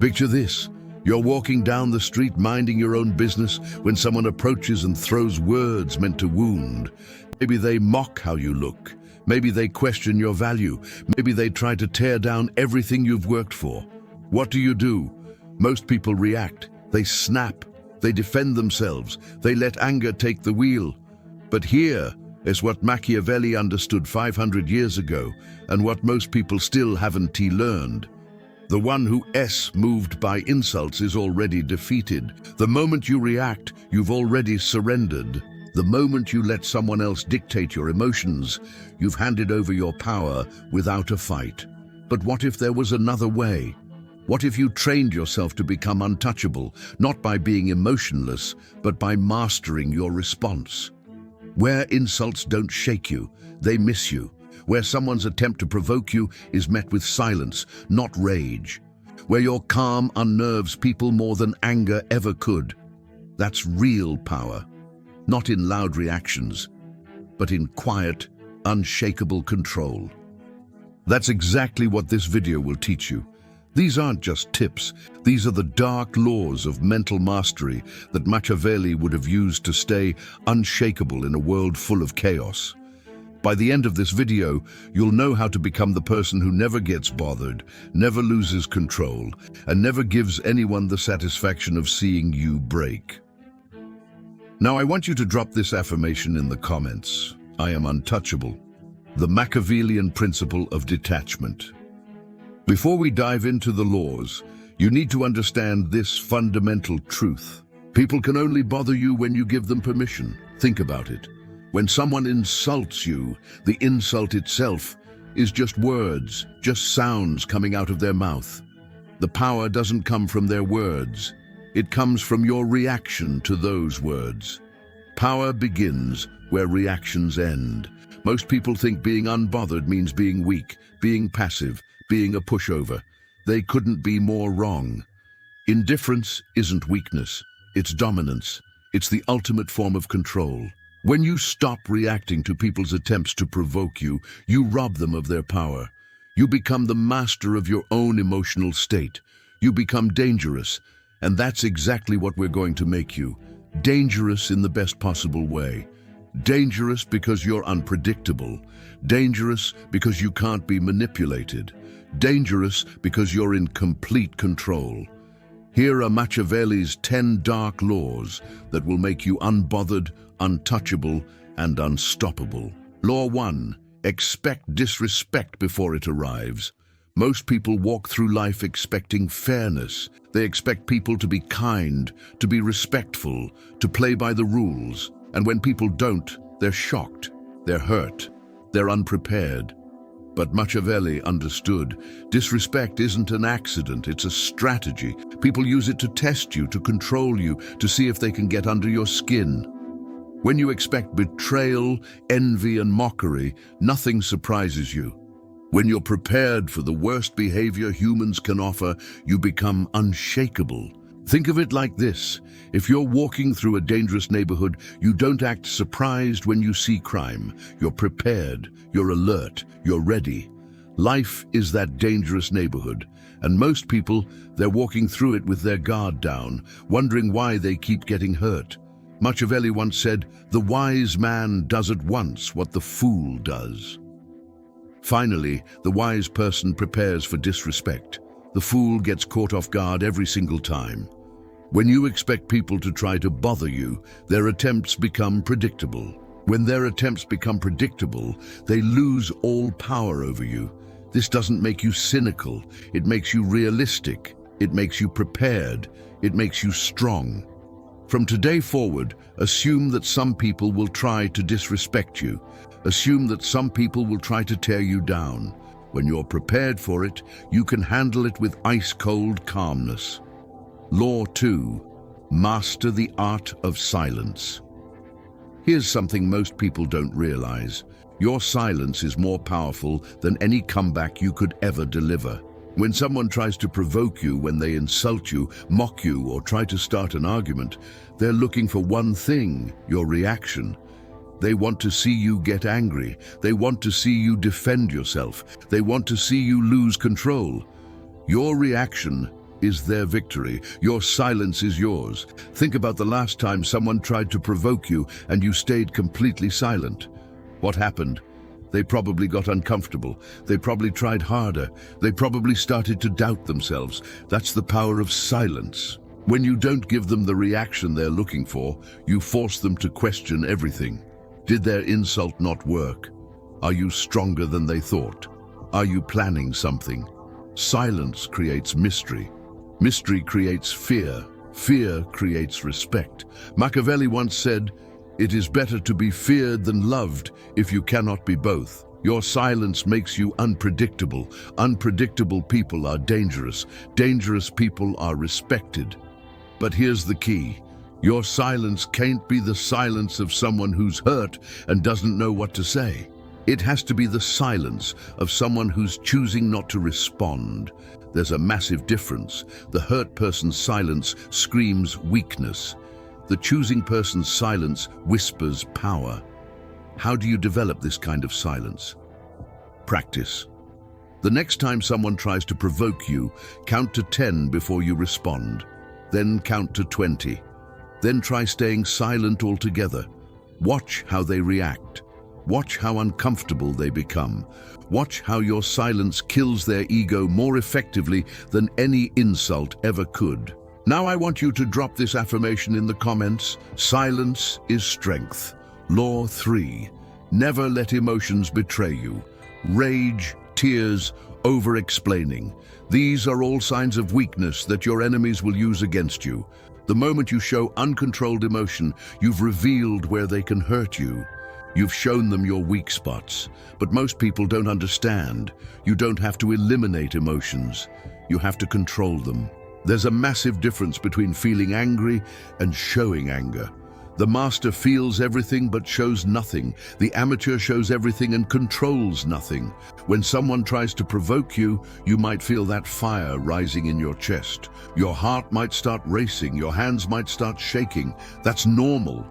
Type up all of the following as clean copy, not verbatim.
Picture this. You're walking down the street minding your own business when someone approaches and throws words meant to wound. Maybe they mock how you look. Maybe they question your value. Maybe they try to tear down everything you've worked for. What do? Most people react. They snap. They defend themselves. They let anger take the wheel. But here is what Machiavelli understood 500 years ago, and what most people still haven't learned. The one who is moved by insults is already defeated. The moment you react, you've already surrendered. The moment you let someone else dictate your emotions, you've handed over your power without a fight. But what if there was another way? What if you trained yourself to become untouchable, not by being emotionless, but by mastering your response? Where insults don't shake you, they miss you. Where someone's attempt to provoke you is met with silence, not rage. Where your calm unnerves people more than anger ever could. That's real power. Not in loud reactions, but in quiet, unshakable control. That's exactly what this video will teach you. These aren't just tips. These are the dark laws of mental mastery that Machiavelli would have used to stay unshakable in a world full of chaos. By the end of this video, you'll know how to become the person who never gets bothered, never loses control, and never gives anyone the satisfaction of seeing you break. Now, I want you to drop this affirmation in the comments. I am untouchable. The Machiavellian principle of detachment. Before we dive into the laws, you need to understand this fundamental truth. People can only bother you when you give them permission. Think about it. When someone insults you, the insult itself is just words, just sounds coming out of their mouth. The power doesn't come from their words. It comes from your reaction to those words. Power begins where reactions end. Most people think being unbothered means being weak, being passive, being a pushover. They couldn't be more wrong. Indifference isn't weakness, it's dominance. It's the ultimate form of control. When you stop reacting to people's attempts to provoke you, you rob them of their power. You become the master of your own emotional state. You become dangerous, and that's exactly what we're going to make you. Dangerous in the best possible way. Dangerous because you're unpredictable. Dangerous because you can't be manipulated. Dangerous because you're in complete control. Here are Machiavelli's 10 dark laws that will make you unbothered, untouchable, and unstoppable. Law 1. Expect disrespect before it arrives. Most people walk through life expecting fairness. They expect people to be kind, to be respectful, to play by the rules. And when people don't, they're shocked, they're hurt, they're unprepared. But Machiavelli understood. Disrespect isn't an accident, it's a strategy. People use it to test you, to control you, to see if they can get under your skin. When you expect betrayal, envy, and mockery, nothing surprises you. When you're prepared for the worst behavior humans can offer, you become unshakable. Think of it like this. If you're walking through a dangerous neighborhood, you don't act surprised when you see crime. You're prepared, you're alert, you're ready. Life is that dangerous neighborhood, and most people, they're walking through it with their guard down, wondering why they keep getting hurt. Machiavelli once said, "The wise man does at once what the fool does." Finally, the wise person prepares for disrespect. The fool gets caught off guard every single time. When you expect people to try to bother you, their attempts become predictable. When their attempts become predictable, they lose all power over you. This doesn't make you cynical. It makes you realistic. It makes you prepared. It makes you strong. From today forward, assume that some people will try to disrespect you. Assume that some people will try to tear you down. When you're prepared for it, you can handle it with ice-cold calmness. Law 2. Master the art of silence. Here's something most people don't realize. Your silence is more powerful than any comeback you could ever deliver. When someone tries to provoke you, when they insult you, mock you, or try to start an argument, they're looking for one thing: your reaction. They want to see you get angry. They want to see you defend yourself. They want to see you lose control. Your reaction is their victory. Your silence is yours. Think about the last time someone tried to provoke you and you stayed completely silent. What happened? They probably got uncomfortable. They probably tried harder. They probably started to doubt themselves. That's the power of silence. When you don't give them the reaction they're looking for, you force them to question everything. Did their insult not work? Are you stronger than they thought? Are you planning something? Silence creates mystery. Mystery creates fear. Fear creates respect. Machiavelli once said, "It is better to be feared than loved if you cannot be both." Your silence makes you unpredictable. Unpredictable people are dangerous. Dangerous people are respected. But here's the key. Your silence can't be the silence of someone who's hurt and doesn't know what to say. It has to be the silence of someone who's choosing not to respond. There's a massive difference. The hurt person's silence screams weakness. The choosing person's silence whispers power. How do you develop this kind of silence? Practice. The next time someone tries to provoke you, count to 10 before you respond. Then count to 20. Then try staying silent altogether. Watch how they react. Watch how uncomfortable they become. Watch how your silence kills their ego more effectively than any insult ever could. Now I want you to drop this affirmation in the comments. Silence is strength. Law 3. Never let emotions betray you. Rage, tears, over-explaining. These are all signs of weakness that your enemies will use against you. The moment you show uncontrolled emotion, you've revealed where they can hurt you. You've shown them your weak spots. But most people don't understand. You don't have to eliminate emotions. You have to control them. There's a massive difference between feeling angry and showing anger. The master feels everything but shows nothing. The amateur shows everything and controls nothing. When someone tries to provoke you, you might feel that fire rising in your chest. Your heart might start racing. Your hands might start shaking. That's normal.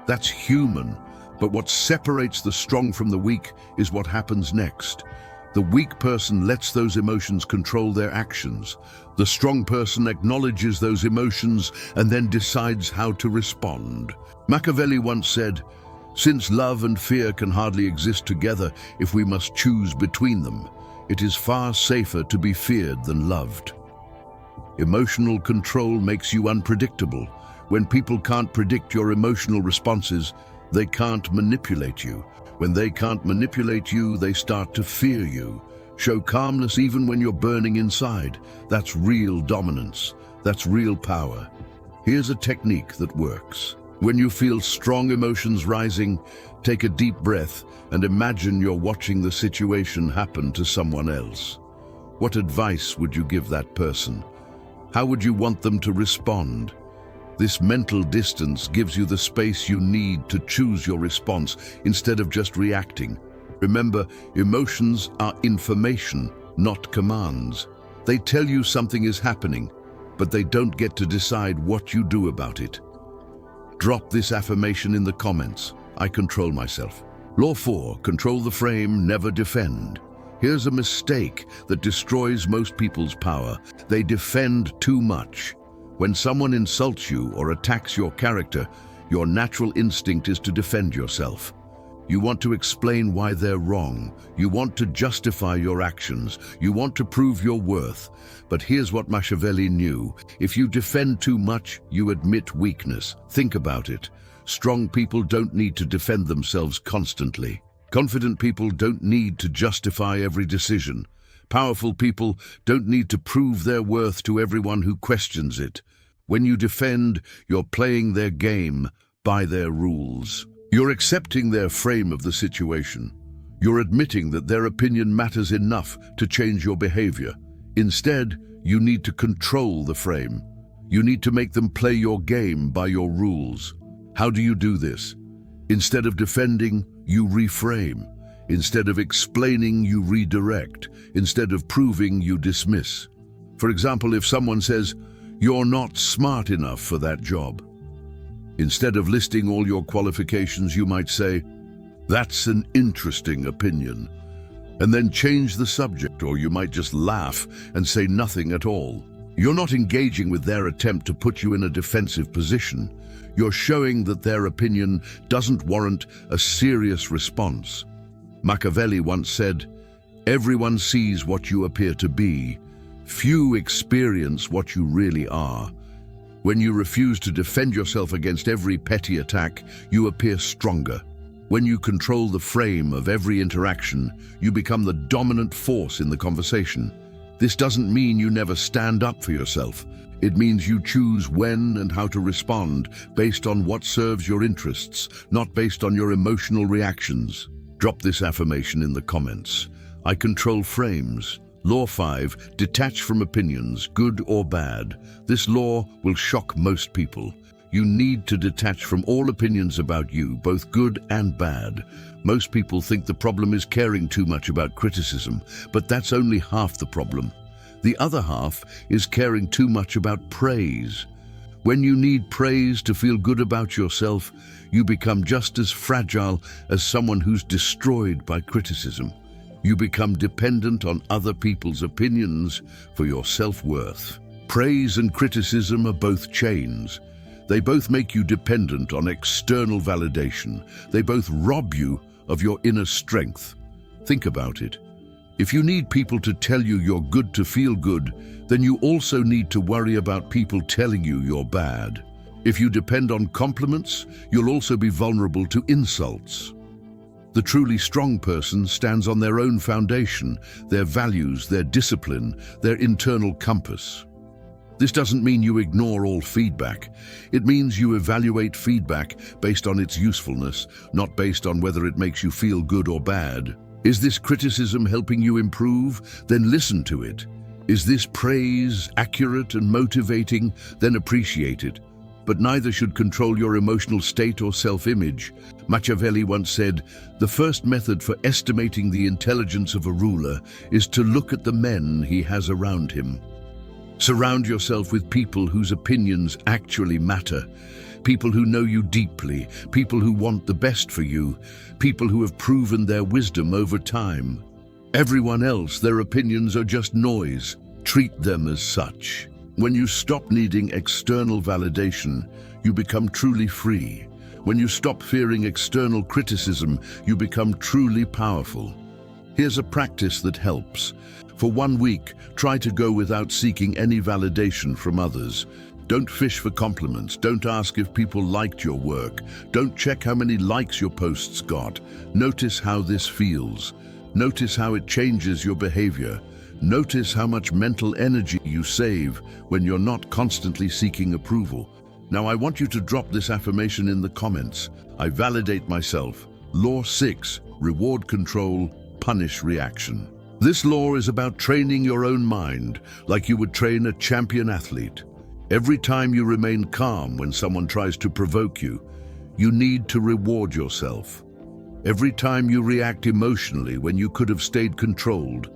That's human. But what separates the strong from the weak is what happens next. The weak person lets those emotions control their actions. The strong person acknowledges those emotions and then decides how to respond. Machiavelli once said, "Since love and fear can hardly exist together if we must choose between them, it is far safer to be feared than loved." Emotional control makes you unpredictable. When people can't predict your emotional responses, they can't manipulate you. When they can't manipulate you, they start to fear you. Show calmness even when you're burning inside. That's real dominance. That's real power. Here's a technique that works. When you feel strong emotions rising, take a deep breath and imagine you're watching the situation happen to someone else. What advice would you give that person? How would you want them to respond? This mental distance gives you the space you need to choose your response instead of just reacting. Remember, emotions are information, not commands. They tell you something is happening, but they don't get to decide what you do about it. Drop this affirmation in the comments. I control myself. Law 4, control the frame, never defend. Here's a mistake that destroys most people's power. They defend too much. When someone insults you or attacks your character, your natural instinct is to defend yourself. You want to explain why they're wrong. You want to justify your actions. You want to prove your worth. But here's what Machiavelli knew. If you defend too much, you admit weakness. Think about it. Strong people don't need to defend themselves constantly. Confident people don't need to justify every decision. Powerful people don't need to prove their worth to everyone who questions it. When you defend, you're playing their game by their rules. You're accepting their frame of the situation. You're admitting that their opinion matters enough to change your behavior. Instead, you need to control the frame. You need to make them play your game by your rules. How do you do this? Instead of defending, you reframe. Instead of explaining, you redirect. Instead of proving, you dismiss. For example, if someone says, "You're not smart enough for that job," instead of listing all your qualifications, you might say, "That's an interesting opinion," and then change the subject, or you might just laugh and say nothing at all. You're not engaging with their attempt to put you in a defensive position. You're showing that their opinion doesn't warrant a serious response. Machiavelli once said, "Everyone sees what you appear to be. Few experience what you really are." When you refuse to defend yourself against every petty attack, you appear stronger. When you control the frame of every interaction, you become the dominant force in the conversation. This doesn't mean you never stand up for yourself. It means you choose when and how to respond based on what serves your interests, not based on your emotional reactions. Drop this affirmation in the comments. I control frames. Law 5, detach from opinions, good or bad. This law will shock most people. You need to detach from all opinions about you, both good and bad. Most people think the problem is caring too much about criticism, but that's only half the problem. The other half is caring too much about praise. When you need praise to feel good about yourself, you become just as fragile as someone who's destroyed by criticism. You become dependent on other people's opinions for your self-worth. Praise and criticism are both chains. They both make you dependent on external validation. They both rob you of your inner strength. Think about it. If you need people to tell you you're good to feel good, then you also need to worry about people telling you you're bad. If you depend on compliments, you'll also be vulnerable to insults. The truly strong person stands on their own foundation, their values, their discipline, their internal compass. This doesn't mean you ignore all feedback. It means you evaluate feedback based on its usefulness, not based on whether it makes you feel good or bad. Is this criticism helping you improve? Then listen to it. Is this praise accurate and motivating? Then appreciate it. But neither should control your emotional state or self-image. Machiavelli once said, "The first method for estimating the intelligence of a ruler is to look at the men he has around him." Surround yourself with people whose opinions actually matter. People who know you deeply, people who want the best for you, people who have proven their wisdom over time. Everyone else, their opinions are just noise. Treat them as such. When you stop needing external validation, you become truly free. When you stop fearing external criticism, you become truly powerful. Here's a practice that helps. For 1 week, try to go without seeking any validation from others. Don't fish for compliments. Don't ask if people liked your work. Don't check how many likes your posts got. Notice how this feels. Notice how it changes your behavior. Notice how much mental energy you save when you're not constantly seeking approval. Now I want you to drop this affirmation in the comments. I validate myself. Law 6, reward control, punish reaction. This law is about training your own mind like you would train a champion athlete. Every time you remain calm when someone tries to provoke you, you need to reward yourself. Every time you react emotionally when you could have stayed controlled,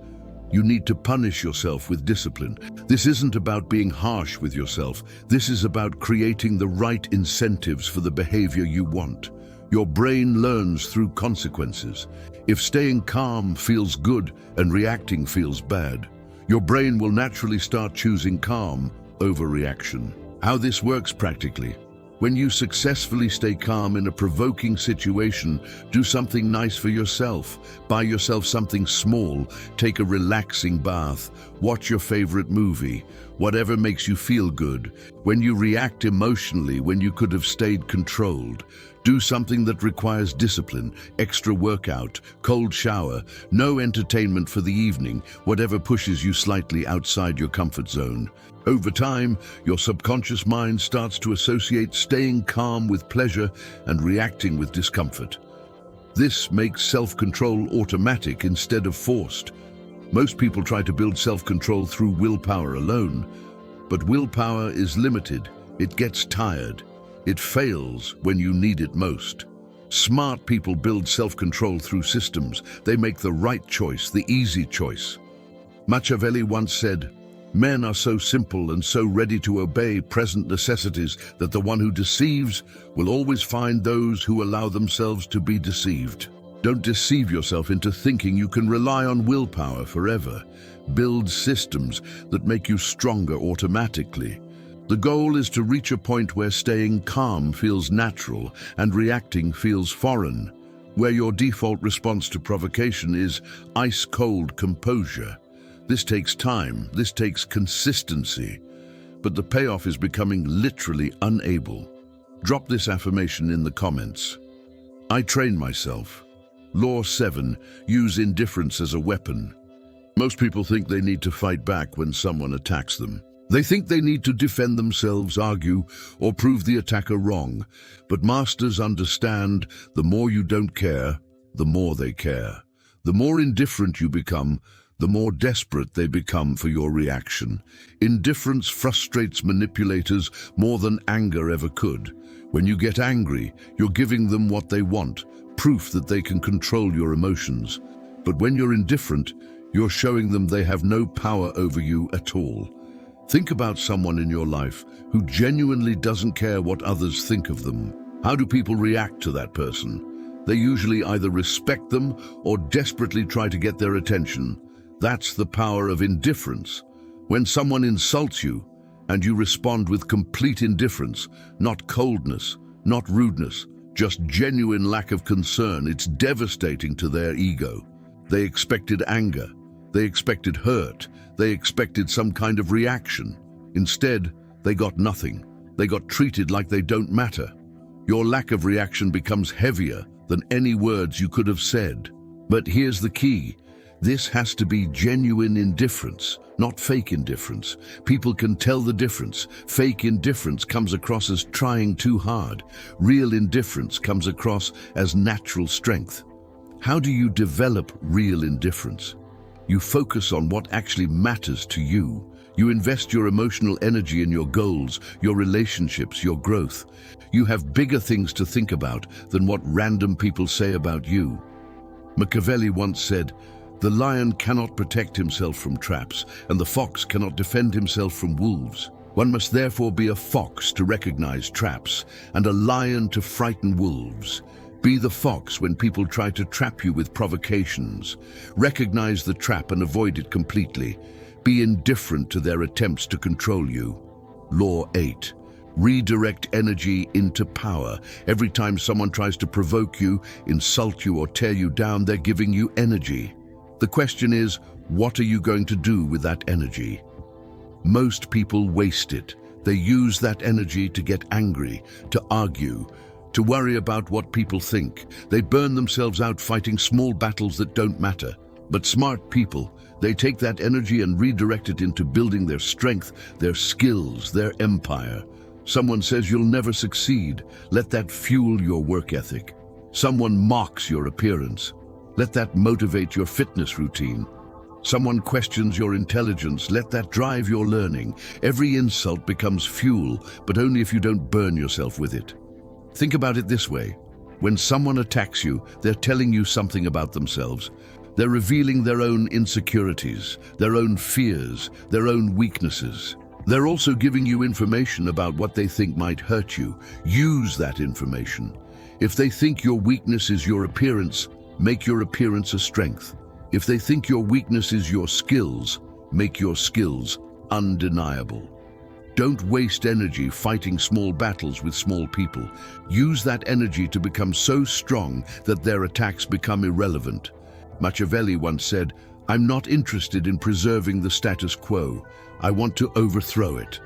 you need to punish yourself with discipline. This isn't about being harsh with yourself. This is about creating the right incentives for the behavior you want. Your brain learns through consequences. If staying calm feels good and reacting feels bad, your brain will naturally start choosing calm over reaction. How this works practically. When you successfully stay calm in a provoking situation, do something nice for yourself. Buy yourself something small, take a relaxing bath, watch your favorite movie, whatever makes you feel good. When you react emotionally when you could have stayed controlled, do something that requires discipline, extra workout, cold shower, no entertainment for the evening, whatever pushes you slightly outside your comfort zone. Over time, your subconscious mind starts to associate staying calm with pleasure and reacting with discomfort. This makes self-control automatic instead of forced. Most people try to build self-control through willpower alone, but willpower is limited. It gets tired. It fails when you need it most. Smart people build self-control through systems. They make the right choice, the easy choice. Machiavelli once said, "Men are so simple and so ready to obey present necessities that the one who deceives will always find those who allow themselves to be deceived." Don't deceive yourself into thinking you can rely on willpower forever. Build systems that make you stronger automatically. The goal is to reach a point where staying calm feels natural and reacting feels foreign, where your default response to provocation is ice-cold composure. This takes time, this takes consistency, but the payoff is becoming literally unable. Drop this affirmation in the comments. I train myself. Law 7, use indifference as a weapon. Most people think they need to fight back when someone attacks them. They think they need to defend themselves, argue, or prove the attacker wrong. But masters understand the more you don't care, the more they care. The more indifferent you become, the more desperate they become for your reaction. Indifference frustrates manipulators more than anger ever could. When you get angry, you're giving them what they want, proof that they can control your emotions. But when you're indifferent, you're showing them they have no power over you at all. Think about someone in your life who genuinely doesn't care what others think of them. How do people react to that person? They usually either respect them or desperately try to get their attention. That's the power of indifference. When someone insults you and you respond with complete indifference, not coldness, not rudeness, just genuine lack of concern, it's devastating to their ego. They expected anger. They expected hurt. They expected some kind of reaction. Instead, they got nothing. They got treated like they don't matter. Your lack of reaction becomes heavier than any words you could have said. But here's the key. This has to be genuine indifference, not fake indifference. People can tell the difference. Fake indifference comes across as trying too hard. Real indifference comes across as natural strength. How do you develop real indifference? You focus on what actually matters to you. You invest your emotional energy in your goals, your relationships, your growth. You have bigger things to think about than what random people say about you. Machiavelli once said, "The lion cannot protect himself from traps, and the fox cannot defend himself from wolves. One must therefore be a fox to recognize traps, and a lion to frighten wolves. Be the fox when people try to trap you with provocations. Recognize the trap and avoid it completely. Be indifferent to their attempts to control you." Law 8. Redirect energy into power. Every time someone tries to provoke you, insult you, or tear you down, they're giving you energy. The question is, what are you going to do with that energy? Most people waste it. They use that energy to get angry, to argue, to worry about what people think. They burn themselves out fighting small battles that don't matter. But smart people, they take that energy and redirect it into building their strength, their skills, their empire. Someone says you'll never succeed. Let that fuel your work ethic. Someone mocks your appearance. Let that motivate your fitness routine. Someone questions your intelligence. Let that drive your learning. Every insult becomes fuel, but only if you don't burn yourself with it. Think about it this way. When someone attacks you, they're telling you something about themselves. They're revealing their own insecurities, their own fears, their own weaknesses. They're also giving you information about what they think might hurt you. Use that information. If they think your weakness is your appearance, make your appearance a strength. If they think your weakness is your skills, make your skills undeniable. Don't waste energy fighting small battles with small people. Use that energy to become so strong that their attacks become irrelevant. Machiavelli once said, "I'm not interested in preserving the status quo. I want to overthrow it."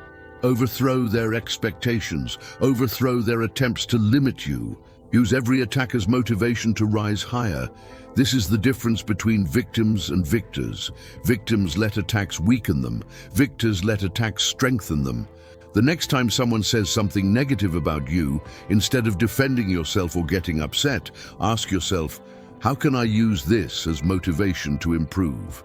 Overthrow their expectations. Overthrow their attempts to limit you. Use every attacker's motivation to rise higher. This is the difference between victims and victors. Victims let attacks weaken them. Victors let attacks strengthen them. The next time someone says something negative about you, instead of defending yourself or getting upset, ask yourself, how can I use this as motivation to improve?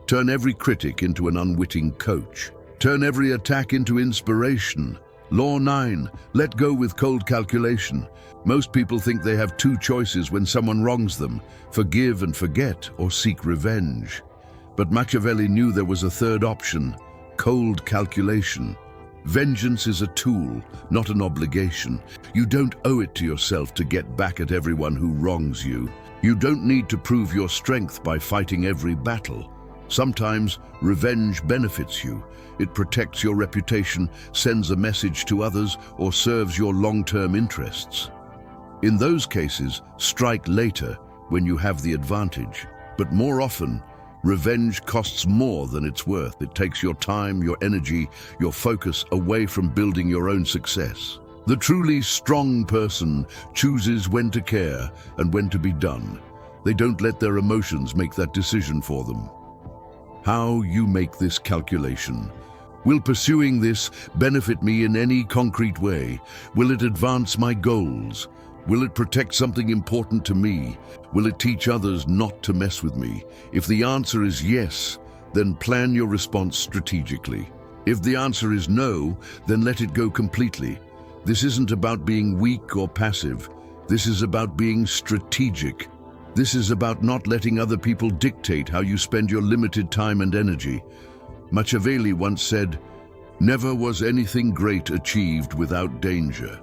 Turn every critic into an unwitting coach. Turn every attack into inspiration. Law 9, let go with cold calculation. Most people think they have two choices when someone wrongs them: forgive and forget, or seek revenge. But Machiavelli knew there was a third option: cold calculation. Vengeance is a tool, not an obligation. You don't owe it to yourself to get back at everyone who wrongs you. You don't need to prove your strength by fighting every battle. Sometimes revenge benefits you. It protects your reputation, sends a message to others, or serves your long-term interests. In those cases, strike later when you have the advantage. But more often, revenge costs more than it's worth. It takes your time, your energy, your focus away from building your own success. The truly strong person chooses when to care and when to be done. They don't let their emotions make that decision for them. How you make this calculation. Will pursuing this benefit me in any concrete way? Will it advance my goals? Will it protect something important to me? Will it teach others not to mess with me? If the answer is yes, then plan your response strategically. If the answer is no, then let it go completely. This isn't about being weak or passive. This is about being strategic. This is about not letting other people dictate how you spend your limited time and energy. Machiavelli once said, "Never was anything great achieved without danger."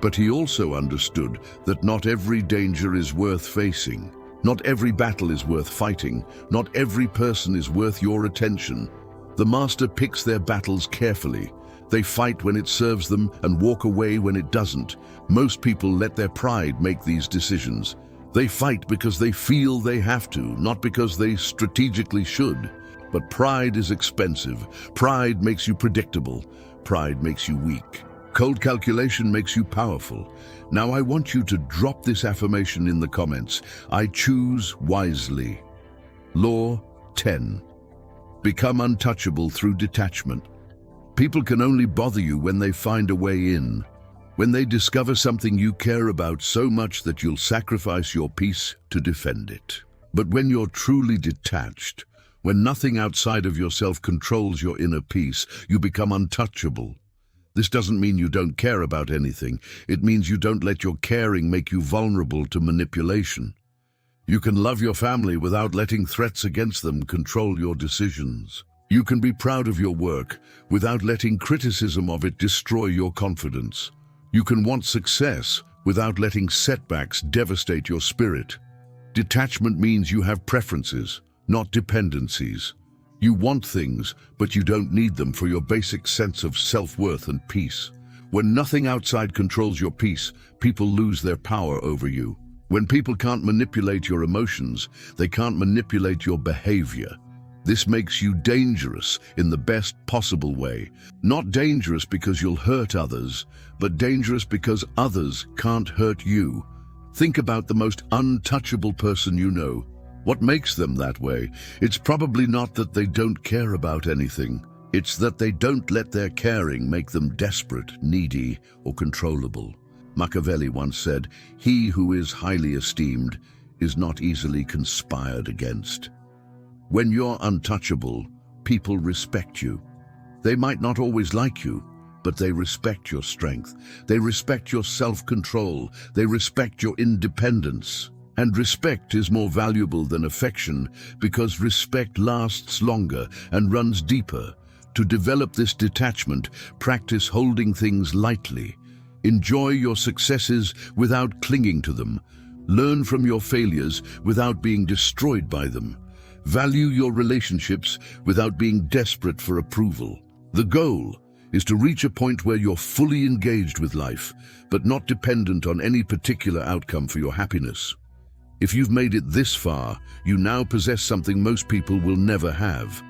But he also understood that not every danger is worth facing. Not every battle is worth fighting. Not every person is worth your attention. The master picks their battles carefully. They fight when it serves them and walk away when it doesn't. Most people let their pride make these decisions. They fight because they feel they have to, not because they strategically should. But pride is expensive. Pride makes you predictable. Pride makes you weak. Cold calculation makes you powerful. Now I want you to drop this affirmation in the comments. I choose wisely. Law 10. Become untouchable through detachment. People can only bother you when they find a way in. When they discover something you care about so much that you'll sacrifice your peace to defend it. But when you're truly detached, when nothing outside of yourself controls your inner peace, you become untouchable. This doesn't mean you don't care about anything. It means you don't let your caring make you vulnerable to manipulation. You can love your family without letting threats against them control your decisions. You can be proud of your work without letting criticism of it destroy your confidence. You can want success without letting setbacks devastate your spirit. Detachment means you have preferences, not dependencies. You want things, but you don't need them for your basic sense of self-worth and peace. When nothing outside controls your peace, people lose their power over you. When people can't manipulate your emotions, they can't manipulate your behavior. This makes you dangerous in the best possible way. Not dangerous because you'll hurt others, but dangerous because others can't hurt you. Think about the most untouchable person you know. What makes them that way? It's probably not that they don't care about anything. It's that they don't let their caring make them desperate, needy, or controllable. Machiavelli once said, "He who is highly esteemed is not easily conspired against." When you're untouchable, people respect you. They might not always like you, but they respect your strength. They respect your self-control. They respect your independence. And respect is more valuable than affection because respect lasts longer and runs deeper. To develop this detachment, practice holding things lightly. Enjoy your successes without clinging to them. Learn from your failures without being destroyed by them. Value your relationships without being desperate for approval. The goal is to reach a point where you're fully engaged with life, but not dependent on any particular outcome for your happiness. If you've made it this far, you now possess something most people will never have.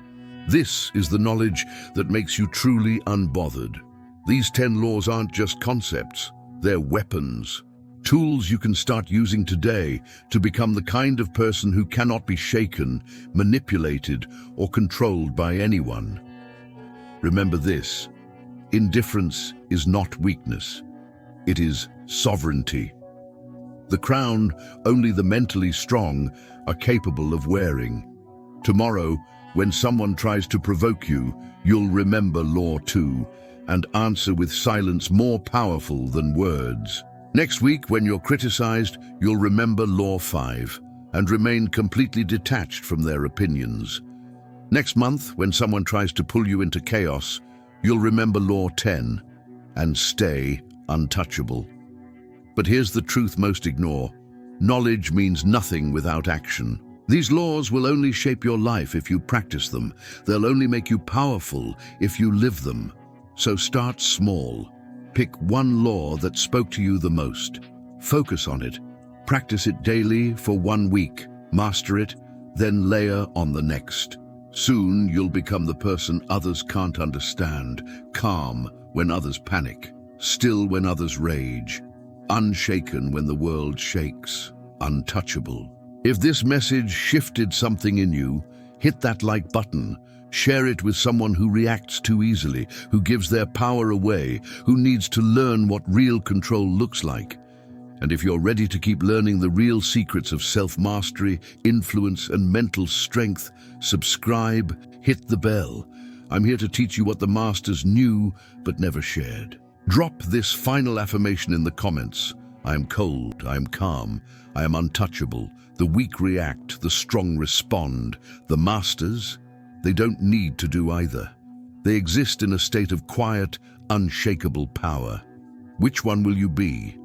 This is the knowledge that makes you truly unbothered. These 10 laws aren't just concepts, they're weapons. Tools you can start using today to become the kind of person who cannot be shaken, manipulated, or controlled by anyone. Remember this: indifference is not weakness. It is sovereignty. The crown only the mentally strong are capable of wearing. Tomorrow, when someone tries to provoke you, you'll remember Law 2 and answer with silence more powerful than words. Next week, when you're criticized, you'll remember Law 5 and remain completely detached from their opinions. Next month, when someone tries to pull you into chaos, you'll remember Law 10 and stay untouchable. But here's the truth most ignore. Knowledge means nothing without action. These laws will only shape your life if you practice them. They'll only make you powerful if you live them. So start small. Pick one law that spoke to you the most. Focus on it. Practice it daily for 1 week. Master it, then layer on the next. Soon you'll become the person others can't understand, calm when others panic, still when others rage, unshaken when the world shakes, untouchable. If this message shifted something in you, hit that like button. Share it with someone who reacts too easily, who gives their power away, who needs to learn what real control looks like. And if you're ready to keep learning the real secrets of self-mastery, influence, and mental strength, subscribe, hit the bell. I'm here to teach you what the masters knew but never shared. Drop this final affirmation in the comments. I am cold, I am calm, I am untouchable. The weak react, the strong respond. The masters, they don't need to do either. They exist in a state of quiet, unshakable power. Which one will you be?